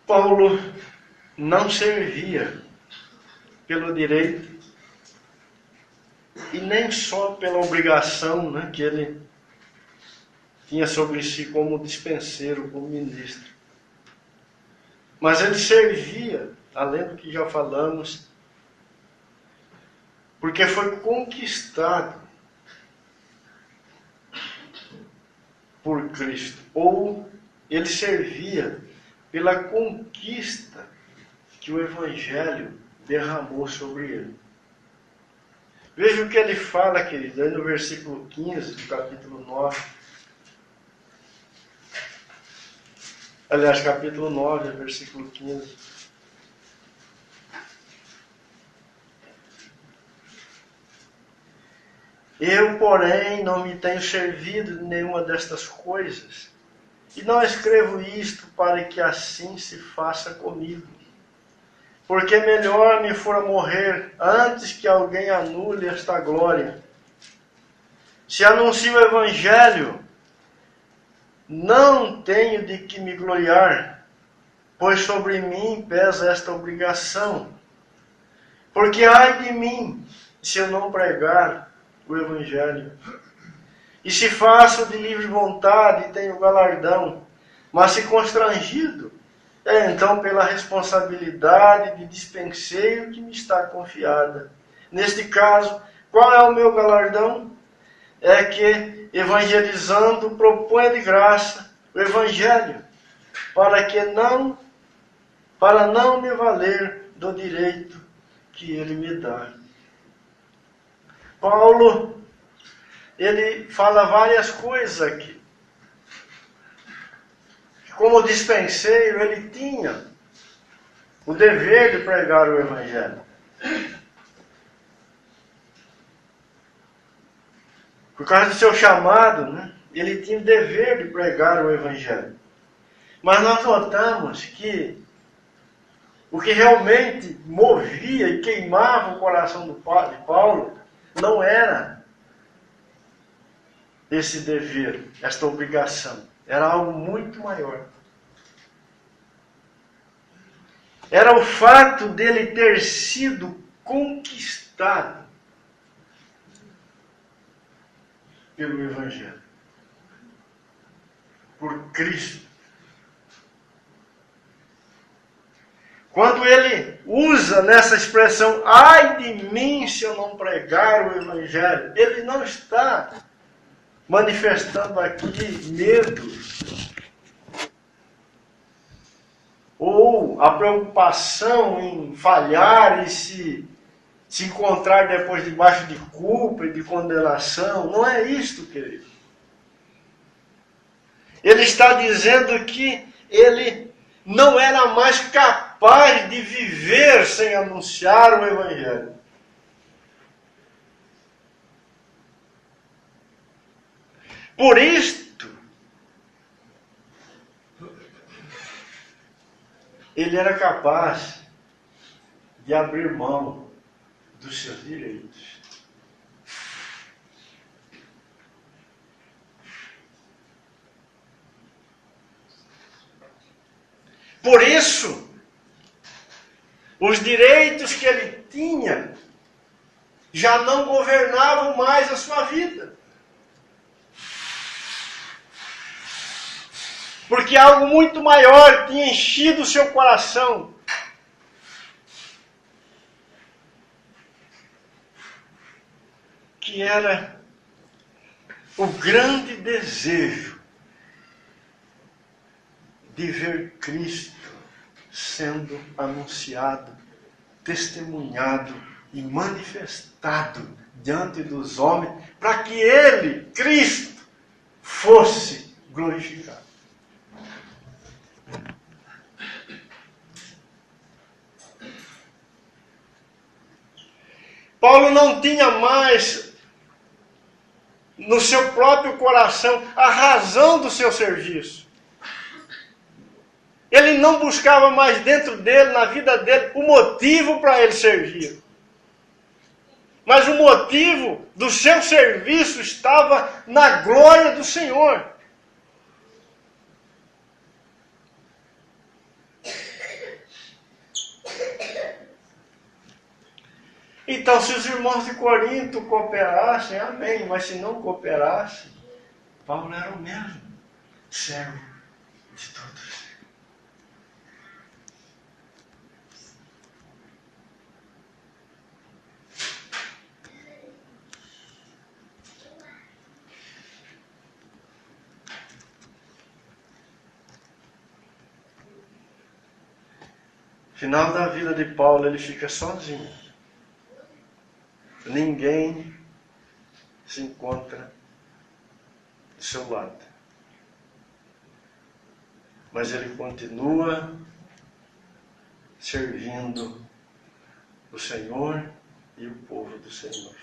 Paulo não servia pelo direito e nem só pela obrigação, né, que ele tinha sobre si como dispenseiro, como ministro. Mas ele servia, além do que já falamos, porque foi conquistado por Cristo. Ou ele servia pela conquista que o Evangelho derramou sobre ele. Veja o que ele fala, querido, aí no versículo 15 do capítulo 9. Aliás, capítulo 9, versículo 15. Eu, porém, não me tenho servido de nenhuma destas coisas, e não escrevo isto para que assim se faça comigo. Porque melhor me fora morrer antes que alguém anule esta glória. Se anuncio o Evangelho, não tenho de que me gloriar, pois sobre mim pesa esta obrigação. Porque ai de mim, se eu não pregar o Evangelho. E se faço de livre vontade, tenho galardão. Mas se constrangido, é então pela responsabilidade de dispenseiro que me está confiada. Neste caso, qual é o meu galardão? É que, evangelizando, proponho de graça o Evangelho, para não me valer do direito que ele me dá. Paulo, ele fala várias coisas aqui. Como dispenseiro, ele tinha o dever de pregar o Evangelho. Por causa do seu chamado, né, ele tinha o dever de pregar o Evangelho. Mas nós notamos que o que realmente movia e queimava o coração de Paulo não era esse dever, esta obrigação. Era algo muito maior. Era o fato dele ter sido conquistado pelo Evangelho, por Cristo. Quando ele usa nessa expressão, ai de mim se eu não pregar o Evangelho, ele não está manifestando aqui medo ou a preocupação em falhar e se encontrar depois debaixo de culpa e de condenação. Não é isto, querido. Ele está dizendo que ele não era mais capaz de viver sem anunciar o Evangelho. Por isto, ele era capaz de abrir mão dos seus direitos. Por isso, os direitos que ele tinha já não governavam mais a sua vida. Porque algo muito maior tinha enchido o seu coração. Que era o grande desejo de ver Cristo sendo anunciado, testemunhado e manifestado diante dos homens, para que ele, Cristo, fosse glorificado. Paulo não tinha mais no seu próprio coração a razão do seu serviço. Ele não buscava mais dentro dele, na vida dele, o motivo para ele servir. Mas o motivo do seu serviço estava na glória do Senhor. Então, se os irmãos de Corinto cooperassem, amém. Mas se não cooperassem, Paulo era o mesmo servo de todos. Final da vida de Paulo, ele fica sozinho. Ninguém se encontra do seu lado. Mas ele continua servindo o Senhor e o povo do Senhor.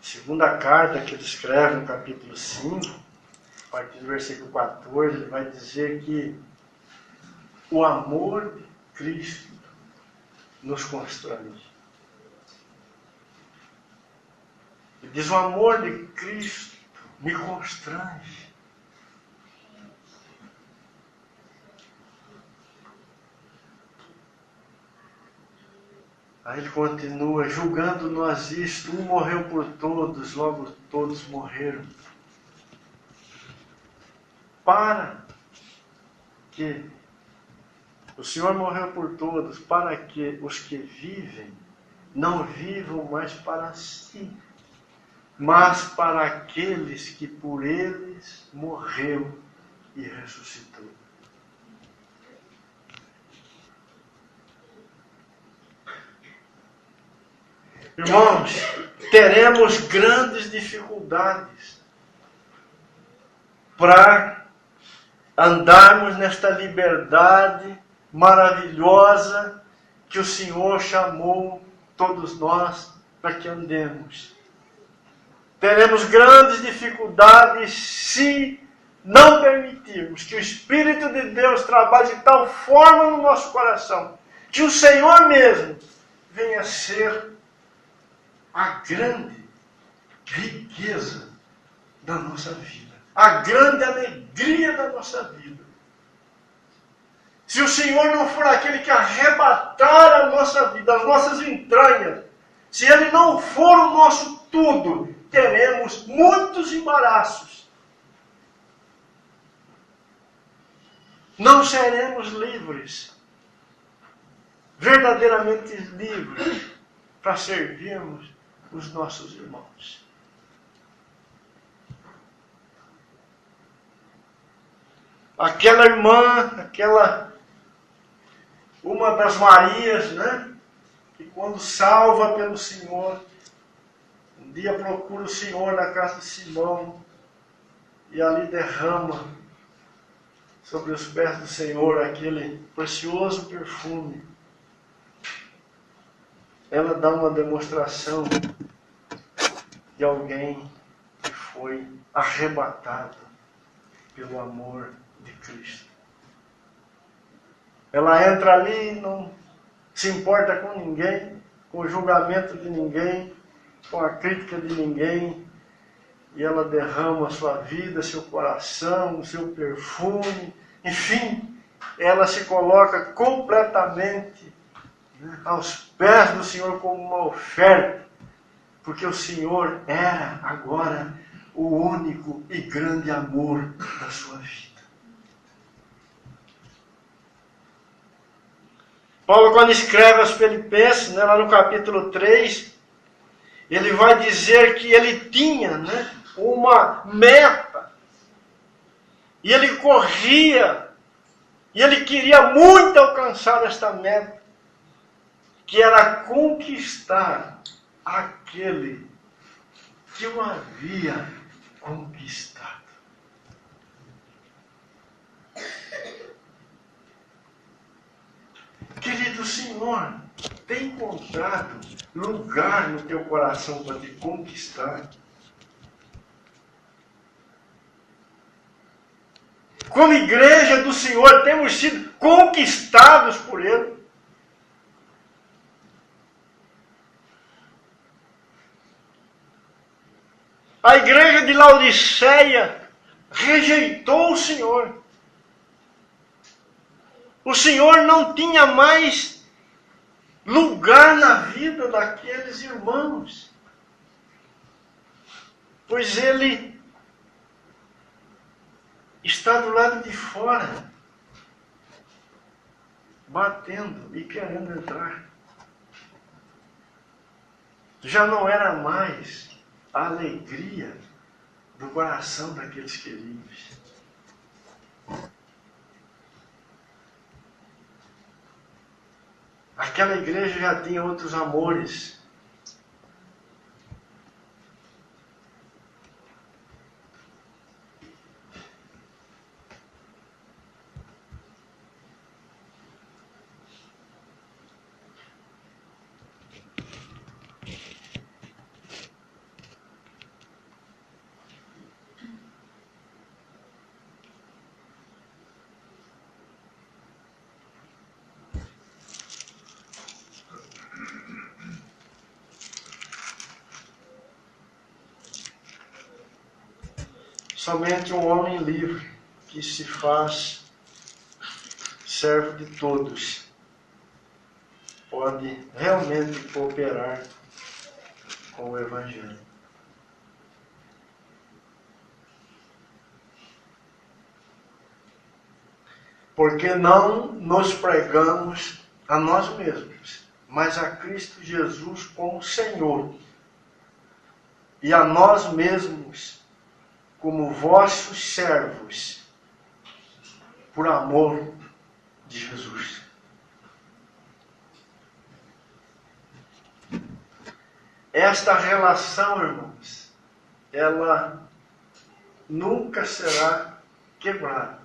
Segunda carta que ele escreve no capítulo 5, a partir do versículo 14, ele vai dizer que o amor de Cristo nos constrange. Ele diz, o amor de Cristo me constrange. Aí ele continua, julgando nós isto, um morreu por todos, logo todos morreram. Para que o Senhor morreu por todos, para que os que vivem não vivam mais para si, mas para aqueles que por eles morreu e ressuscitou. Irmãos, teremos grandes dificuldades para andarmos nesta liberdade maravilhosa que o Senhor chamou todos nós, para que andemos. Teremos grandes dificuldades se não permitirmos que o Espírito de Deus trabalhe de tal forma no nosso coração, que o Senhor mesmo venha ser a grande riqueza da nossa vida, a grande alegria da nossa vida. Se o Senhor não for aquele que arrebatar a nossa vida, as nossas entranhas, se Ele não for o nosso tudo, teremos muitos embaraços. Não seremos livres, verdadeiramente livres, para servirmos os nossos irmãos. Aquela irmã, uma das Marias, né? Que quando salva pelo Senhor, um dia procura o Senhor na casa de Simão e ali derrama sobre os pés do Senhor aquele precioso perfume. Ela dá uma demonstração de alguém que foi arrebatado pelo amor de Cristo. Ela entra ali e não se importa com ninguém, com o julgamento de ninguém, com a crítica de ninguém, e ela derrama a sua vida, seu coração, o seu perfume, enfim, ela se coloca completamente aos pés do Senhor como uma oferta, porque o Senhor era agora o único e grande amor da sua vida. Paulo, quando escreve aos Filipenses, lá no capítulo 3, ele vai dizer que ele tinha uma meta, e ele corria, e ele queria muito alcançar esta meta, que era conquistar aquele que o havia conquistado. Querido Senhor, tem encontrado lugar no teu coração para te conquistar? Como igreja do Senhor, temos sido conquistados por Ele? A igreja de Laodiceia rejeitou o Senhor. O Senhor não tinha mais lugar na vida daqueles irmãos, pois Ele está do lado de fora, batendo e querendo entrar. Já não era mais a alegria do coração daqueles queridos. Aquela igreja já tinha outros amores. Somente um homem livre, que se faz servo de todos, pode realmente cooperar com o Evangelho. Porque não nos pregamos a nós mesmos, mas a Cristo Jesus como Senhor, e a nós mesmos como vossos servos, por amor de Jesus. Esta relação, irmãos, ela nunca será quebrada.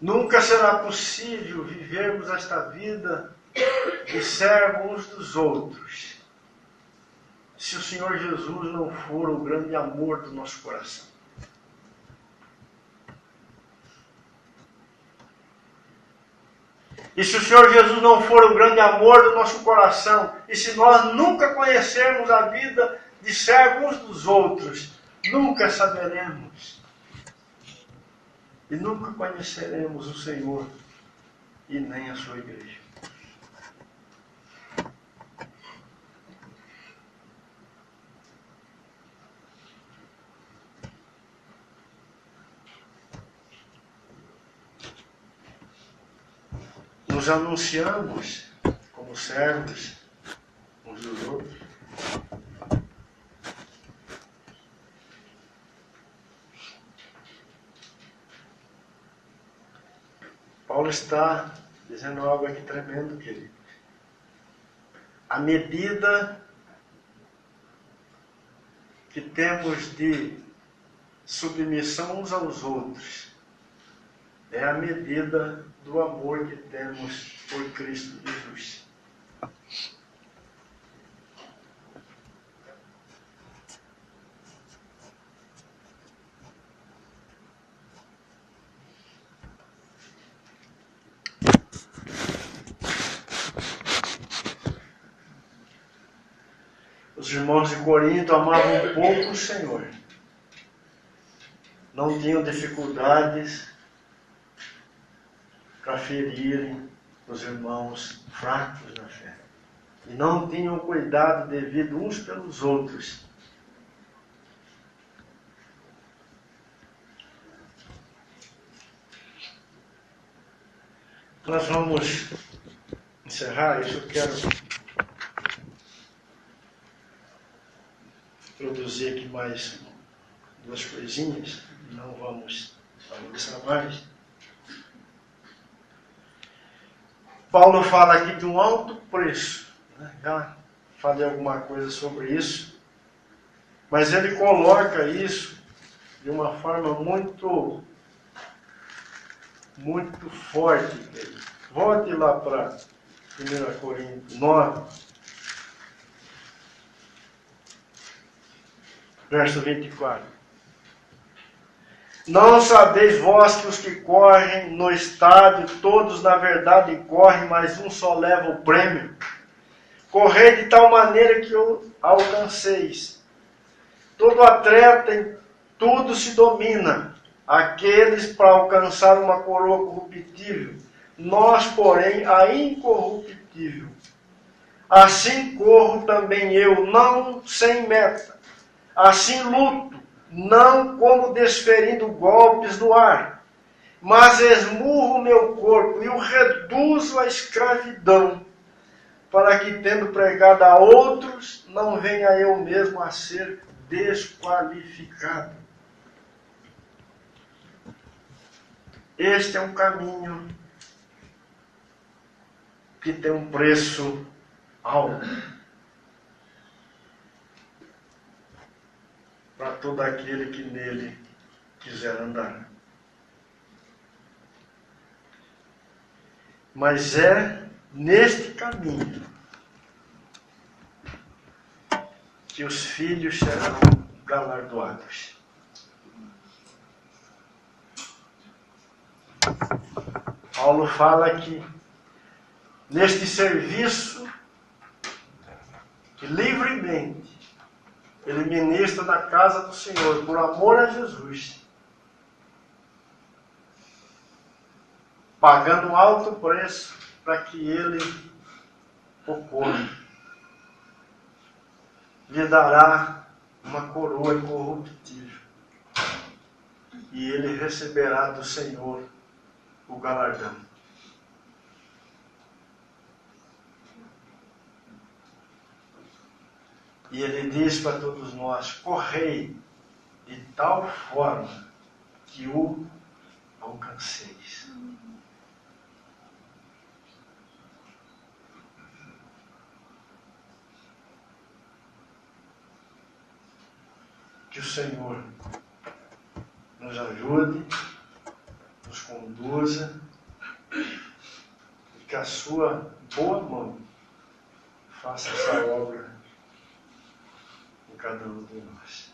Nunca será possível vivermos esta vida de servo uns dos outros, se o Senhor Jesus não for o grande amor do nosso coração. E se o Senhor Jesus não for o grande amor do nosso coração, e se nós nunca conhecermos a vida de servo uns dos outros, nunca saberemos. E nunca conheceremos o Senhor e nem a sua igreja. Nos anunciamos como servos uns dos outros. Paulo está dizendo algo aqui tremendo, querido. A medida que temos de submissão uns aos outros é a medida do amor que temos por Cristo Jesus. Os irmãos de Corinto amavam pouco o Senhor. Não tinham dificuldades para ferirem os irmãos fracos na fé. E não tinham cuidado devido uns pelos outros. Nós vamos encerrar isso. Eu quero produzir aqui mais duas coisinhas. Não vamos avançar mais. Paulo fala aqui de um alto preço. Já falei alguma coisa sobre isso. Mas ele coloca isso de uma forma muito forte. Volte lá para 1 Coríntios 9. Verso 24. Não sabeis vós que os que correm no estádio, todos na verdade correm, mas um só leva o prêmio? Correi de tal maneira que o alcanceis. Todo atleta em tudo se domina, aqueles para alcançar uma coroa corruptível, nós, porém, a incorruptível. Assim corro também eu, não sem meta. Assim luto, não como desferindo golpes no ar, mas esmurro meu corpo e o reduzo à escravidão, para que, tendo pregado a outros, não venha eu mesmo a ser desqualificado. Este é um caminho que tem um preço alto para todo aquele que nele quiser andar. Mas é neste caminho que os filhos serão galardoados. Paulo fala que neste serviço que livremente ele ministra na casa do Senhor por amor a Jesus, pagando um alto preço para que ele ocorra. Lhe dará uma coroa incorruptível e ele receberá do Senhor o galardão. E ele diz para todos nós: correi de tal forma que o alcanceis. Que o Senhor nos ajude, nos conduza e que a sua boa mão faça essa obra em cada um de nós.